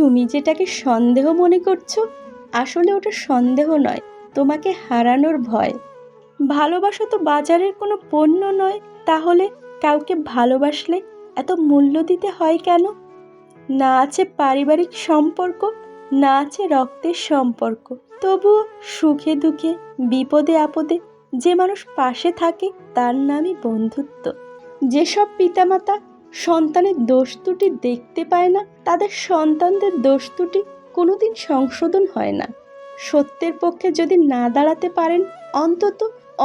তুমি যেটাকে সন্দেহ মনে করছো, আসলে ওটা সন্দেহ নয়, তোমাকে হারানোর ভয়। ভালোবাসা তো বাজারের কোনো পণ্য নয়, তাহলে কাউকে ভালোবাসলে এত মূল্য দিতে হয় কেন? না আছে পারিবারিক সম্পর্ক, না আছে রক্তের সম্পর্ক, তবুও সুখে দুঃখে বিপদে আপদে যে মানুষ পাশে থাকে তার নামই বন্ধুত্ব। যেসব পিতামাতা সন্তানের দোষ ত্রুটি দেখতে পায় না, তাদের সন্তানদের দোষ ত্রুটি কোনোদিন সংশোধন হয় না। সত্যের পক্ষে যদি না দাঁড়াতে পারেন, অন্তত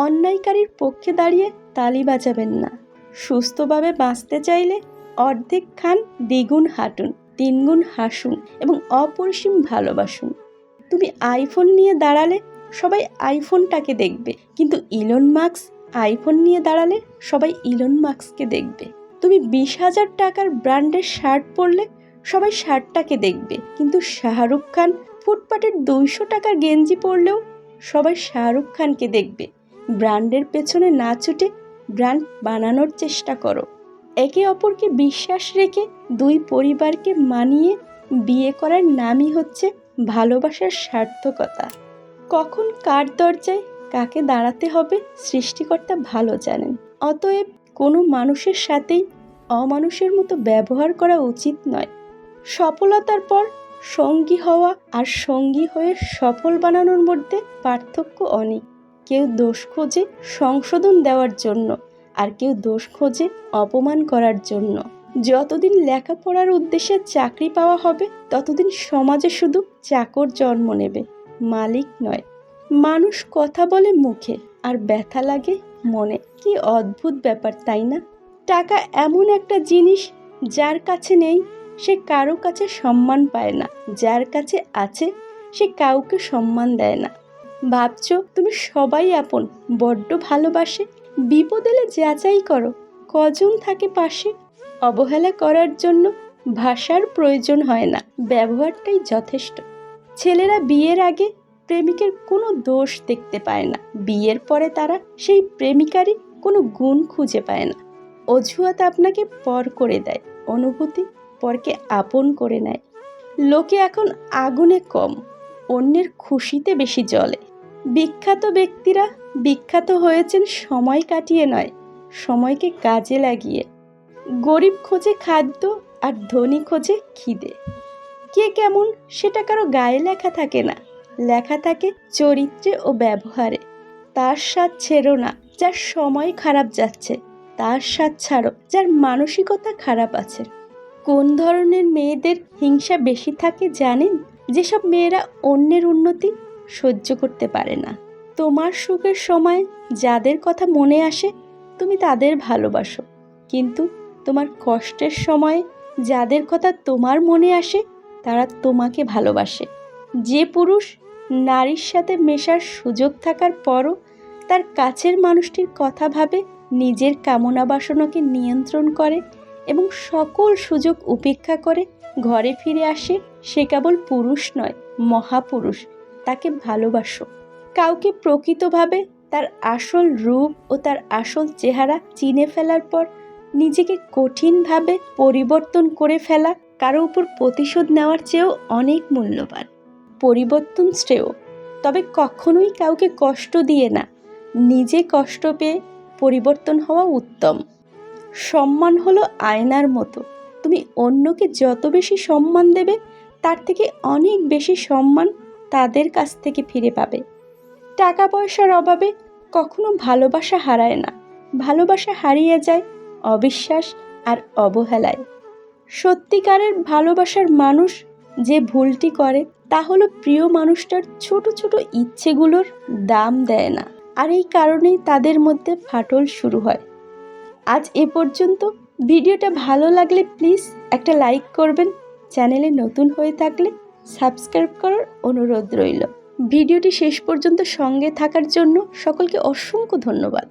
অন্যায়কারীর পক্ষে দাঁড়িয়ে তালি বাজাবেন না। সুস্থভাবে বাঁচতে চাইলে অর্ধেক খান, দ্বিগুণ হাঁটুন, তিনগুণ হাসুন এবং অপরিসীম ভালোবাসুন। তুমি আইফোন নিয়ে দাঁড়ালে সবাই আইফোনটাকে দেখবে, কিন্তু ইলন মাস্ক আইফোন নিয়ে দাঁড়ালে সবাই ইলন মাস্ককে দেখবে। তুমি 20,000 টাকার ব্র্যান্ডের শার্ট পরলে সবাই শার্টটাকে দেখবে, কিন্তু শাহরুখ খান ফুটপাতের 200 টাকার গেঞ্জি পরলেও সবাই শাহরুখ খানকে দেখবে। ব্র্যান্ডের পেছনে না ছুটে ব্র্যান্ড বানানোর চেষ্টা করো। একে অপরকে বিশ্বাস রেখে দুই পরিবারকে মানিয়ে বিয়ে করার নামই হচ্ছে ভালোবাসার সার্থকতা। কখন কার দরজায় কাকে দাঁড়াতে হবে সৃষ্টিকর্তা ভালো জানেন। অতএব কোনো মানুষের সাথেই অমানুষের মতো ব্যবহার করা উচিত নয়। সফলতার পর সঙ্গী হওয়া আর সঙ্গী হয়ে সফল বানানোর মধ্যে পার্থক্য অনেক। কেউ দোষ খোঁজে সংশোধন দেওয়ার জন্য, আর কেউ দোষ খোঁজে অপমান করার জন্য। যতদিন লেখাপড়ার উদ্দেশ্যে চাকরি পাওয়া হবে, ততদিন সমাজে শুধু চাকর জন্ম নেবে, মালিক নয়। মানুষ কথা বলে মুখে আর ব্যথা লাগে মনে। কি অদ্ভুত ব্যাপার, তাই না? টাকা এমন একটা জিনিস, যার কাছে নেই সে কারো কাছে সম্মান পায় না, যার কাছে আছে সে কাউকে সম্মান দেয় না। ভাবছো তুমি সবাই আপন, বড্ড ভালোবাসে? বিপদ এলে যাচাই করো কজন থাকে পাশে। অবহেলা করার জন্য ভাষার প্রয়োজন হয় না, ব্যবহারটাই যথেষ্ট। ছেলেরা বিয়ের আগে প্রেমিকের কোনো দোষ দেখতে পায় না, বিয়ের পরে তারা সেই প্রেমিকারই কোনো গুণ খুঁজে পায় না। অজুহাত আপনাকে পর করে দেয়, অনুভূতি পরকে আপন করে নেয়। লোকে এখন আগুনে কম, অন্যের খুশিতে বেশি জ্বলে। বিখ্যাত ব্যক্তিরা বিখ্যাত হয়েছেন সময় কাটিয়ে নয়, সময়কে কাজে লাগিয়ে। গরিব খোঁজে খাদ্য আর ধনী খোঁজে খিদে। কে কেমন সেটা কারো গায়ে লেখা থাকে না, লেখা থাকে চরিত্রে ও ব্যবহারে। তার স্বাদ ছেড়ো না যার সময় খারাপ যাচ্ছে, তার স্বাদ ছাড়ো যার মানসিকতা খারাপ আছে। কোন ধরনের মেয়েদের হিংসা বেশি থাকে জানেন? যেসব মেয়েরা অন্যের উন্নতি সহ্য করতে পারে না। তোমার সুখের সময় যাদের কথা মনে আসে তুমি তাদের ভালোবাসো, কিন্তু তোমার কষ্টের সময়ে যাদের কথা তোমার মনে আসে তারা তোমাকে ভালোবাসে। যে পুরুষ নারীর সাথে মেশার সুযোগ থাকার পরও তার কাছের মানুষটির কথা ভাবে, নিজের কামনা বাসনাকে নিয়ন্ত্রণ করে এবং সকল সুযোগ উপেক্ষা করে ঘরে ফিরে আসে, সে কেবল পুরুষ নয়, মহাপুরুষ। তাকে ভালোবাসো। কাউকে প্রকৃতভাবে তার আসল রূপ ও তার আসল চেহারা চিনে ফেলার পর নিজেকে কঠিনভাবে পরিবর্তন করে ফেলা কারো উপর প্রতিশোধ নেওয়ার চেয়েও অনেক মূল্যবান। পরিবর্তন শ্রেয়, তবে কখনোই কাউকে কষ্ট দিয়ে না। নিজে কষ্ট পেয়ে পরিবর্তন হওয়া উত্তম। সম্মান হলো আয়নার মতো, তুমি অন্যকে যত বেশি সম্মান দেবে তার থেকে অনেক বেশি সম্মান তাদের কাছ থেকে ফিরে পাবে। টাকা পয়সার অভাবে কখনো ভালোবাসা হারায় না, ভালোবাসা হারিয়ে যায় অবিশ্বাস আর অবহেলায়। সত্যিকারের ভালোবাসার মানুষ যে ভুলটি করে তা হলো প্রিয় মানুষটার ছোট ছোট ইচ্ছেগুলোর দাম দেয় না, আর এই কারণেই তাদের মধ্যে ফাটল শুরু হয়। আজ এ পর্যন্ত। ভিডিওটা ভালো লাগলে প্লিজ একটা লাইক করবেন, চ্যানেলে নতুন হয়ে থাকলে সাবস্ক্রাইব করার অনুরোধ রইল। ভিডিওটি শেষ পর্যন্ত সঙ্গে থাকার জন্য সকলকে অসংখ্য ধন্যবাদ।